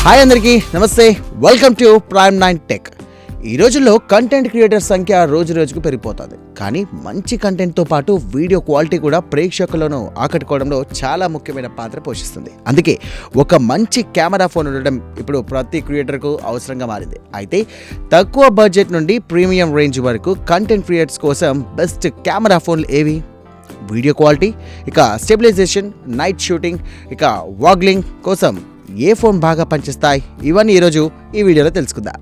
Hi అందరికీ నమస్తే, welcome to prime 9 tech. ఈ రోజుల్లో కంటెంట్ క్రియేటర్ సంఖ్య రోజు రోజుకు పెరిగిపోతుంది. కానీ మంచి కంటెంట్తో పాటు వీడియో క్వాలిటీ కూడా ప్రేక్షకులను ఆకట్టుకోవడంలో చాలా ముఖ్యమైన పాత్ర పోషిస్తుంది. అందుకే ఒక మంచి కెమెరా ఫోన్ ఉండడం ఇప్పుడు ప్రతి క్రియేటర్కు అవసరంగా మారింది. అయితే తక్కువ బడ్జెట్ నుండి ప్రీమియం రేంజ్ వరకు కంటెంట్ క్రియేటర్స్ కోసం బెస్ట్ కెమెరా ఫోన్లు ఏవి? వీడియో క్వాలిటీ, ఇక స్టెబిలైజేషన్, నైట్ షూటింగ్, ఇక వాగ్లింగ్ కోసం ఏ ఫోన్ బాగా పనిచేస్తాయి? ఇవన్నీ ఈరోజు ఈ వీడియోలో తెలుసుకుందాం.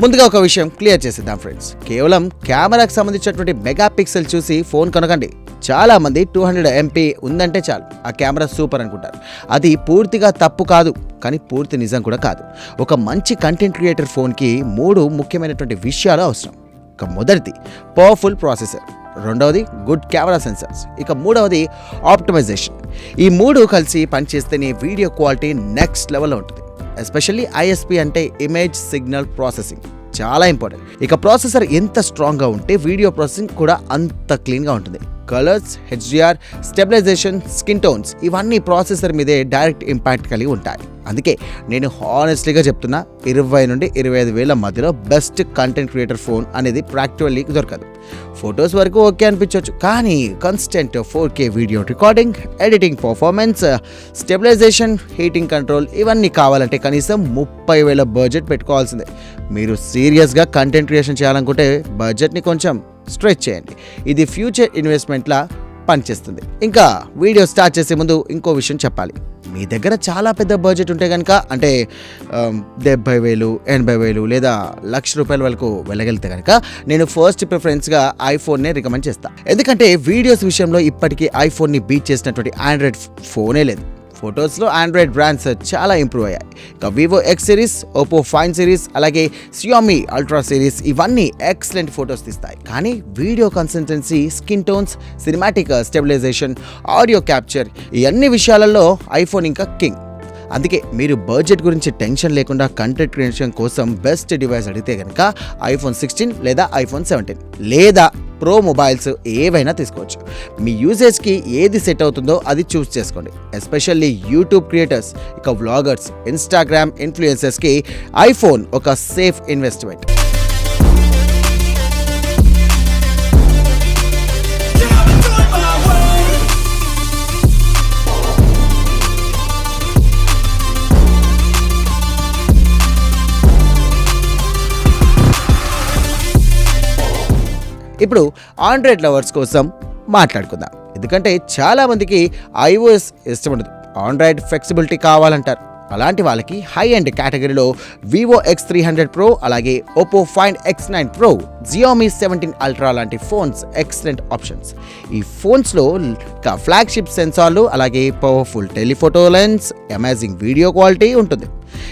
ముందుగా ఒక విషయం క్లియర్ చేసేద్దాం ఫ్రెండ్స్. కేవలం కెమెరాకి సంబంధించినటువంటి మెగా పిక్సెల్ చూసి ఫోన్ కొనకండి. చాలా మంది 200 MP ఉందంటే చాలు ఆ కెమెరా సూపర్ అనుకుంటారు. అది పూర్తిగా తప్పు కాదు, కానీ పూర్తి నిజం కూడా కాదు. ఒక మంచి కంటెంట్ క్రియేటర్ ఫోన్కి 3 ముఖ్యమైనటువంటి విషయాలు అవసరం. ఇక మొదటిది పవర్ఫుల్ ప్రాసెసర్, రెండవది గుడ్ కెమెరా సెన్సార్స్, ఇక మూడవది ఆప్టిమైజేషన్. ఈ 3 కలిసి పనిచేస్తేనే వీడియో క్వాలిటీ నెక్స్ట్ లెవెల్లో ఉంటుంది. ఎస్పెషల్లీ ISP అంటే ఇమేజ్ సిగ్నల్ ప్రాసెసింగ్ చాలా ఇంపార్టెంట్. ఇక ప్రాసెసర్ ఎంత స్ట్రాంగ్గా ఉంటే వీడియో ప్రాసెసింగ్ కూడా అంత క్లీన్గా ఉంటుంది. Colours, HDR, stabilisation, skin tones ఇవన్నీ ప్రాసెసర్ మీదే డైరెక్ట్ ఇంపాక్ట్ కలిగి ఉంటాయి. అందుకే నేను హానెస్ట్లీగా చెప్తున్నా, 20 నుండి 25 వేల మధ్యలో బెస్ట్ కంటెంట్ క్రియేటర్ ఫోన్ అనేది ప్రాక్టికల్లీ దొరకదు. ఫొటోస్ వరకు ఓకే అనిపించవచ్చు, కానీ constant 4K video recording, editing performance, stabilisation, heating control ఇవన్నీ కావాలంటే కనీసం 30,000 బడ్జెట్ పెట్టుకోవాల్సిందే. మీరు సీరియస్గా కంటెంట్ క్రియేషన్ చేయాలనుకుంటే బడ్జెట్ని కొంచెం స్ట్రెచ్ చేయండి. ఇది ఫ్యూచర్ ఇన్వెస్ట్మెంట్లా పనిచేస్తుంది. ఇంకా వీడియో స్టార్ట్ చేసే ముందు ఇంకో విషయం చెప్పాలి. మీ దగ్గర చాలా పెద్ద బడ్జెట్ ఉంటే కనుక, అంటే 70,000, 80,000 లేదా ₹1,00,000 వరకు వెళ్ళగలిగితే కనుక నేను ఫస్ట్ ప్రిఫరెన్స్గా ఐఫోన్నే రికమెండ్ చేస్తాను. ఎందుకంటే వీడియోస్ విషయంలో ఇప్పటికీ ఐఫోన్ని బీట్ చేసినటువంటి ఆండ్రాయిడ్ ఫోనే లేదు. ఫొటోస్లో ఆండ్రాయిడ్ బ్రాండ్స్ చాలా ఇంప్రూవ్ అయ్యాయి. ఇక Vivo X series, Oppo fine series, అలాగే Xiaomi అల్ట్రా సిరీస్ ఇవన్నీ ఎక్సలెంట్ ఫొటోస్ తీస్తాయి. కానీ video consistency, skin tones, cinematic stabilisation, audio capture ఈ అన్ని విషయాలలో ఐఫోన్ ఇంకా కింగ్. అందుకే మీరు బడ్జెట్ గురించి టెన్షన్ లేకుండా కంటెంట్ క్రియేషన్ కోసం బెస్ట్ డివైస్ అడిగితే కనుక iPhone 16 లేదా iPhone 17 లేదా ప్రో మొబైల్స్ ఏవైనా తీసుకోవచ్చు. మీ యూజేజ్కి ఏది సెట్ అవుతుందో అది చూస్ చేసుకోండి. ఎస్పెషల్లీ యూట్యూబ్ క్రియేటర్స్, ఇక వ్లాగర్స్, ఇన్స్టాగ్రామ్ ఇన్ఫ్లుయెన్సర్స్కి ఐఫోన్ ఒక సేఫ్ ఇన్వెస్ట్మెంట్. ఇప్పుడు ఆండ్రాయిడ్ లవర్స్ కోసం మాట్లాడుకుందాం. ఎందుకంటే చాలామందికి iOS ఇష్టం ఉండదు, ఆండ్రాయిడ్ ఫ్లెక్సిబిలిటీ కావాలంటారు. అలాంటి వాళ్ళకి హై ఎండ్ కేటగిరీలో వివో X300 Pro, అలాగే Oppo find X9 Pro, Xiaomi 17 Ultra లాంటి ఫోన్స్ ఎక్సలెంట్ ఆప్షన్స్. ఈ ఫోన్స్లో ఫ్లాగ్షిప్ సెన్సార్లు, అలాగే powerful telephoto lens, amazing video quality ఉంటుంది.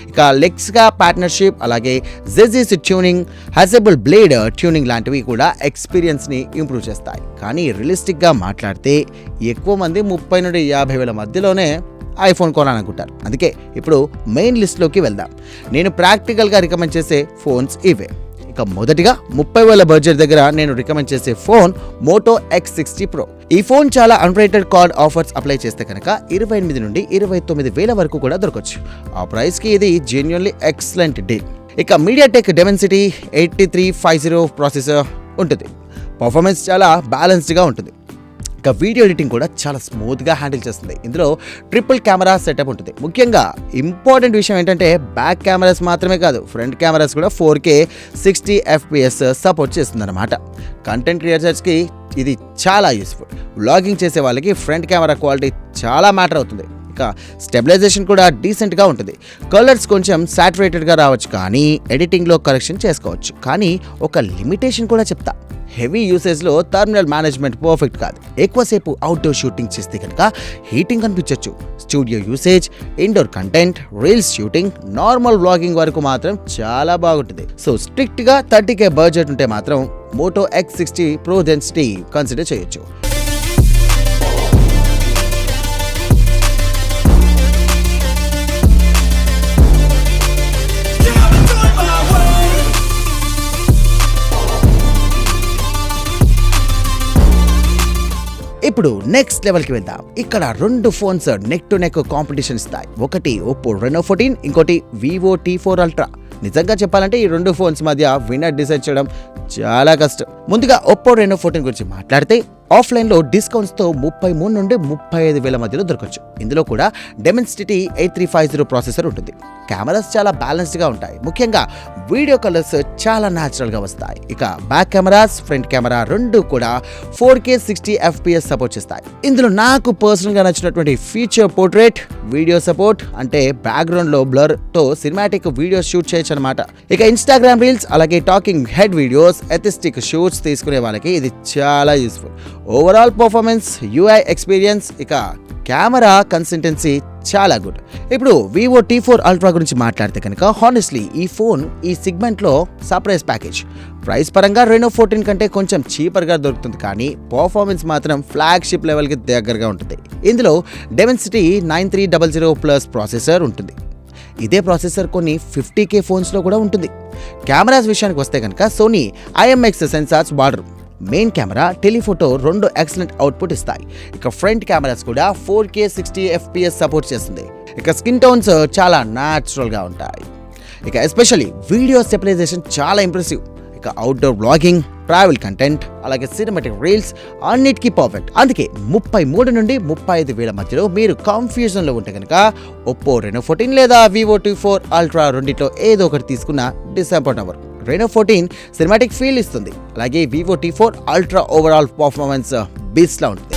ఇక లెక్స్గా పార్ట్నర్షిప్, అలాగే ZZC ట్యూనింగ్, హజబుల్ బ్లేడ్ ట్యూనింగ్ లాంటివి కూడా ఎక్స్పీరియన్స్ని ఇంప్రూవ్ చేస్తాయి. కానీ రియలిస్టిక్గా మాట్లాడితే ఎక్కువ మంది 30 నుండి 50 వేల మధ్యలోనే ఐఫోన్ కొనాలనుకుంటారు. అందుకే ఇప్పుడు మెయిన్ లిస్ట్లోకి వెళ్దాం. నేను ప్రాక్టికల్గా రికమెండ్ చేసే ఫోన్స్ ఇవే. ఇక మొదటిగా 30,000 బడ్జెట్ దగ్గర నేను రికమెండ్ చేసే ఫోన్ మోటో X60 Pro. ఈ ఫోన్ చాలా అన్రేటెడ్ కార్డ్ ఆఫర్స్ అప్లై చేస్తే కనుక 28 నుండి 29,000 వరకు కూడా దొరకవచ్చు. ఆ ప్రైస్కి ఇది జెన్యున్లీ ఎక్సలెంట్ డీల్. ఇక MediaTek Dimensity 8350 ప్రాసెసర్ ఉంటుంది. పర్ఫార్మెన్స్ చాలా బ్యాలెన్స్డ్గా ఉంటుంది. ఇక వీడియో ఎడిటింగ్ కూడా చాలా స్మూత్గా హ్యాండిల్ చేస్తుంది. ఇందులో ట్రిపుల్ కెమెరా సెటప్ ఉంటుంది. ముఖ్యంగా ఇంపార్టెంట్ విషయం ఏంటంటే బ్యాక్ కెమెరాస్ మాత్రమే కాదు, ఫ్రంట్ కెమెరాస్ కూడా 4K 60 FPS సపోర్ట్ చేస్తుంది అన్నమాట. కంటెంట్ క్రియేటర్స్కి ఇది చాలా యూస్ఫుల్. వ్లాగింగ్ చేసే వాళ్ళకి ఫ్రంట్ కెమెరా క్వాలిటీ చాలా మ్యాటర్ అవుతుంది. ఇక స్టెబిలైజేషన్ కూడా డీసెంట్గా ఉంటుంది. కలర్స్ కొంచెం సాచురేటెడ్గా రావచ్చు, కానీ ఎడిటింగ్లో కరెక్షన్ చేసుకోవచ్చు. కానీ ఒక లిమిటేషన్ కూడా చెప్తా, హెవీ యూసేజ్లో థర్మల్ మేనేజ్మెంట్ పర్ఫెక్ట్ కాదు. ఎక్కువసేపు అవుట్డోర్ షూటింగ్ చేస్తే కనుక హీటింగ్ కనిపించవచ్చు. Studio usage, indoor content, reels shooting, normal vlogging వరకు మాత్రం చాలా బాగుంటుంది. సో స్ట్రిక్ట్గా 30K బడ్జెట్ ఉంటే మాత్రం Moto X60 Pro density consider చేయొచ్చు. ఇప్పుడు నెక్స్ట్ లెవెల్కి వెళ్దాం. ఇక్కడ 2 phones neck to neck competition ఇస్తాయి. ఒకటి Oppo Reno 14, ఇంకోటి Vivo T4 Ultra. నిజంగా చెప్పాలంటే ఈ 2 ఫోన్స్ మధ్య విన్నర్ డిసైడ్ చేయడం చాలా కష్టం. ముందుగా Oppo Reno 14 గురించి మాట్లాడితే ఆఫ్లైన్లో డిస్కౌంట్స్తో 33 నుండి 35 వేల మధ్యలో దొరకచ్చు. ఇందులో కూడా Dimensity 8350 ప్రాసెసర్ ఉంటుంది. కెమెరాస్ చాలా బ్యాలెన్స్డ్గా ఉంటాయి. ముఖ్యంగా వీడియో కలర్స్ చాలా న్యాచురల్గా వస్తాయి. ఇక బ్యాక్ కెమెరాస్, ఫ్రంట్ కెమెరా రెండు కూడా 4K 60 FPS సపోర్ట్ చేస్తాయి. ఇందులో నాకు పర్సనల్గా నచ్చినటువంటి ఫీచర్ పోర్ట్రేట్ వీడియో సపోర్ట్, అంటే బ్యాక్గ్రౌండ్లో బ్లర్తో సినిమాటిక్ వీడియోస్ షూట్ చేయొచ్చు అనమాట. ఇక ఇన్స్టాగ్రామ్ రీల్స్, అలాగే టాకింగ్ హెడ్ వీడియోస్, ఎథిస్టిక్ షూట్స్ తీసుకునే వాళ్ళకి ఇది చాలా useful. Overall performance, UI experience, ఇక కెమెరా కన్సిస్టెన్సీ చాలా గుడ్. ఇప్పుడు Vivo T4 Ultra గురించి మాట్లాడితే కనుక హానెస్ట్లీ ఈ ఫోన్ ఈ సెగ్మెంట్లో సర్ప్రైజ్ ప్యాకేజ్. ప్రైస్ పరంగా Reno 14 కంటే కొంచెం చీపర్గా దొరుకుతుంది, కానీ పర్ఫార్మెన్స్ మాత్రం ఫ్లాగ్షిప్ లెవెల్కి దగ్గరగా ఉంటుంది. ఇందులో Dimensity 9300 ప్లస్ ప్రాసెసర్ ఉంటుంది. ఇదే ప్రాసెసర్ కొన్ని 50K ఫోన్స్లో కూడా ఉంటుంది. కెమెరాస్ విషయానికి వస్తే కనుక సోనీ IMX సెన్సార్స్ వాడరు. మెయిన్ కెమెరా, టెలిఫోటో రెండు ఎక్సలెంట్ అవుట్పుట్ ఇస్తాయి. ఇక ఫ్రంట్ కెమెరాస్ కూడా 4K 60 FPS సపోర్ట్ చేస్తుంది. ఇక స్కిన్ టోన్స్ చాలా న్యాచురల్గా ఉంటాయి. ఇక ఎస్పెషల్లీ వీడియో స్టెబిలైజేషన్ చాలా ఇంప్రెసివ్. ఇక అవుట్డోర్ బ్లాగింగ్, ట్రావెల్ కంటెంట్, అలాగే సినిమాటిక్ రీల్స్ అన్నిటికీ పర్ఫెక్ట్. అందుకే 33 నుండి 35 వేల మధ్యలో మీరు కన్ఫ్యూజన్లో ఉంటే కనుక Oppo Reno 14 లేదా Vivo T4 Ultra రెండిట్లో ఏదో ఒకటి తీసుకున్నా డిసప్పాయింట్ అవ్వరు. Reno 14 సినిమాటిక్ ఫీల్ ఇస్తుంది, అలాగే Vivo T4 Ultra overall performance బీస్ట్లా ఉంటుంది.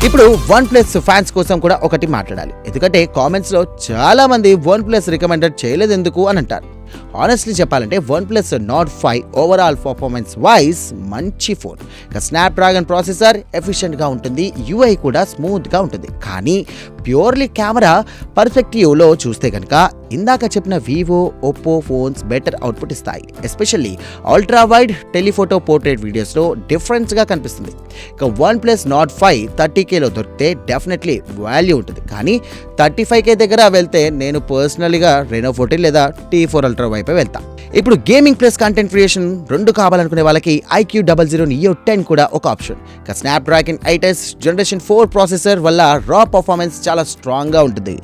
ఇప్పుడు OnePlus ఫ్యాన్స్ కోసం కూడా ఒకటి మాట్లాడాలి. ఎందుకంటే కామెంట్స్లో చాలా మంది OnePlus రికమెండెడ్ చేయలేదు ఎందుకు అని అంటారు. హానెస్ట్లీ చెప్పాలంటే OnePlus Nord 5 overall performance wise మంచి ఫోన్. ఇక స్నాప్డ్రాగన్ ప్రాసెసర్ ఎఫిషియెంట్గా ఉంటుంది, UI కూడా స్మూత్గా ఉంటుంది. కానీ ప్యూర్లీ కెమెరా పర్స్పెక్టివ్లో చూస్తే కనుక ఇందాక చెప్పిన Vivo, Oppo phones better output ఇస్తాయి. Especially ultra wide telephoto portrait వీడియోస్లో డిఫరెన్స్గా కనిపిస్తుంది. ఇక OnePlus Nord 5 30Kలో దొరికితే డెఫినెట్లీ వాల్యూ ఉంటుంది. కానీ 35K దగ్గర వెళ్తే నేను పర్సనల్గా Reno 14 లేదా T4 Ultra వైపే వెళ్తా. ఇప్పుడు గేమింగ్ ప్లస్ కంటెంట్ క్రియేషన్ రెండు కావాలనుకునే వాళ్ళకి iQOO Neo 10 కూడా ఒక ఆప్షన్. ఇక స్నాప్డ్రాగన్ 8S జనరేషన్ 4 ప్రాసెసర్ వల్ల రా పర్ఫార్మెన్స్ చాలా స్ట్రాంగ్గా ఉంటుంది.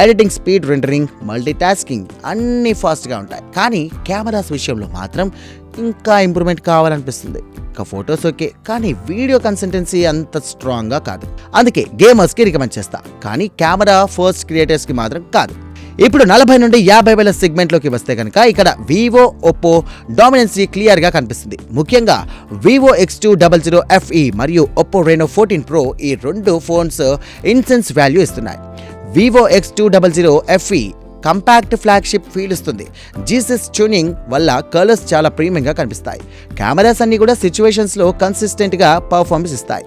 ఎడిటింగ్ స్పీడ్, రెండరింగ్, మల్టీటాస్కింగ్ అన్నీ ఫాస్ట్గా ఉంటాయి. కానీ కెమెరాస్ విషయంలో మాత్రం ఇంకా ఇంప్రూవ్మెంట్ కావాలనిపిస్తుంది. ఇక ఫొటోస్ ఓకే, కానీ వీడియో కన్సిస్టెన్సీ అంత స్ట్రాంగ్గా కాదు. అందుకే గేమర్స్కి రికమెండ్ చేస్తా, కానీ కెమెరా ఫస్ట్ క్రియేటర్స్కి మాత్రం కాదు. ఇప్పుడు 40 నుండి 50 వేల సెగ్మెంట్లోకి వస్తే కనుక ఇక్కడ Vivo, Oppo డామినెన్సీ క్లియర్గా కనిపిస్తుంది. ముఖ్యంగా Vivo X200 FE మరియు Oppo Reno 14 Pro ఈ రెండు ఫోన్స్ ఇన్సెన్స్ వాల్యూ ఇస్తున్నాయి. Vivo X200 FE compact flagship feel ఇస్తుంది. జీసస్ ట్యూనింగ్ వల్ల కలర్స్ చాలా ప్రీమియంగా కనిపిస్తాయి. కెమెరాస్ అన్ని కూడా సిచ్యువేషన్స్లో కన్సిస్టెంట్గా పర్ఫార్మెన్స్ ఇస్తాయి.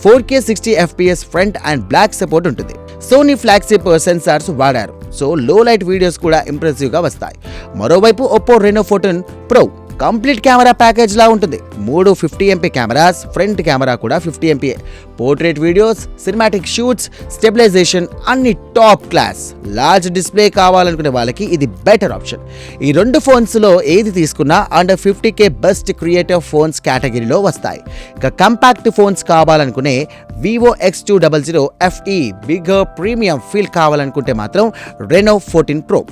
4K 60 FPS front and back support ఉంటుంది. సోనీ ఫ్లాగ్షిప్ సెన్సార్స్ వాడారు, సో లో లైట్ వీడియోస్ కూడా ఇంప్రెసివ్గా వస్తాయి. మరోవైపు Oppo Reno 14 Pro complete camera package లా ఉంటుంది. 3 50MP కెమెరాస్, ఫ్రంట్ కెమెరా కూడా 50MP, portrait videos, cinematic shoots, stabilization అన్ని టాప్ క్లాస్. లార్జ్ డిస్ప్లే కావాలనుకునే వాళ్ళకి ఇది బెటర్ ఆప్షన్. ఈ రెండు ఫోన్స్లో ఏది తీసుకున్నా under 50K best creative phones కేటగిరీలో వస్తాయి. ఇక కంపాక్ట్ ఫోన్స్ కావాలనుకునే Vivo X200 FE bigger premium feel కావాలనుకుంటే మాత్రం Reno 14 Pro.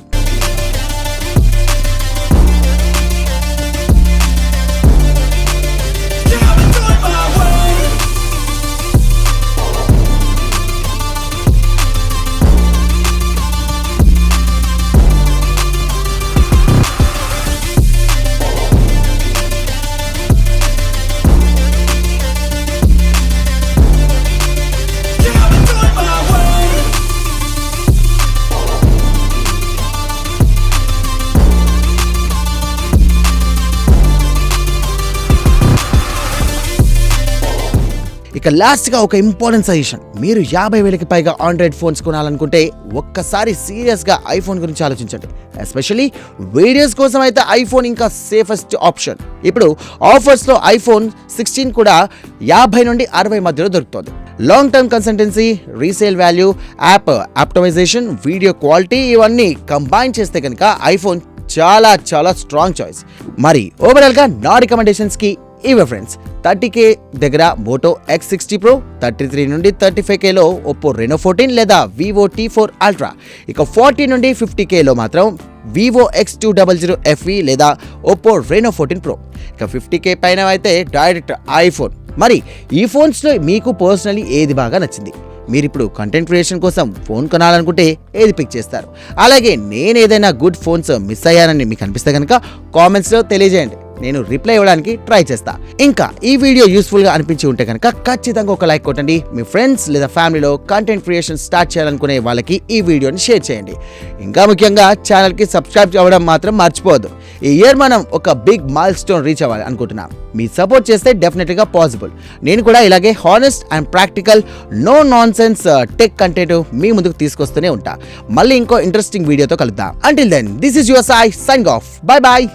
ఇక లాస్ట్గా ఒక ఇంపార్టెంట్ సజెషన్, మీరు 50,000కి పైగా ఆండ్రాయిడ్ ఫోన్స్ కొనాలనుకుంటే ఒక్కసారి సీరియస్గా ఐఫోన్ గురించి ఆలోచించండి. ఎస్పెషల్లీ వీడియోస్ కోసం అయితే ఐఫోన్ ఇంకా సేఫెస్ట్ ఆప్షన్. ఇప్పుడు ఆఫర్స్లో ఐఫోన్ 16 కూడా 50 నుండి 60 మధ్యలో దొరుకుతుంది. Long term consultancy, resale value, app optimisation, video quality ఇవన్నీ కంబైన్ చేస్తే కనుక ఐఫోన్ చాలా చాలా స్ట్రాంగ్ చాయిస్. మరి ఓవరాల్గా నా రికమెండేషన్స్కి ఇవే ఫ్రెండ్స్. 30K దగ్గర మోటో X60 Pro, 33 నుండి 35Kలో ఒప్పో Reno 14 లేదా Vivo T4 Ultra, ఇక 40 నుండి 50Kలో మాత్రం Vivo X200 FE లేదా ఒప్పో Reno 14 Pro, ఇక 50K పైన అయితే డైరెక్ట్ ఐఫోన్. మరి ఈ ఫోన్స్లో మీకు పర్సనలీ ఏది బాగా నచ్చింది? మీరు ఇప్పుడు కంటెంట్ క్రియేషన్ కోసం ఫోన్ కొనాలనుకుంటే ఏది పిక్ చేస్తారు? అలాగే నేను ఏదైనా గుడ్ ఫోన్స్ మిస్ అయ్యానని మీకు అనిపిస్తే కనుక కామెంట్స్లో తెలియజేయండి, నేను రిప్లై ఇవ్వడానికి ట్రై చేస్తా. ఇంకా ఈ వీడియో యూస్ఫుల్గా అనిపించి ఉంటే కనుక ఖచ్చితంగా ఒక లైక్ కొట్టండి. మీ ఫ్రెండ్స్ లేదా ఫ్యామిలీలో కంటెంట్ క్రియేషన్ స్టార్ట్ చేయాలనుకునే వాళ్ళకి ఈ వీడియోని షేర్ చేయండి. ఇంకా ముఖ్యంగా ఛానల్కి సబ్స్క్రైబ్ అవ్వడం మాత్రం మర్చిపోవద్దు. ఈ ఇయర్ మనం ఒక బిగ్ మైల్ స్టోన్ రీచ్ అవ్వాలి అనుకుంటున్నాం. మీ సపోర్ట్ చేస్తే డెఫినెట్గా పాసిబుల్. నేను కూడా ఇలాగే honest and practical, no nonsense tech content మీ ముందుకు తీసుకొస్తూనే ఉంటా. మళ్ళీ ఇంకో ఇంట్రెస్టింగ్ వీడియోతో కలుద్దాం. Until then, this is your Sai signing off. Bye bye.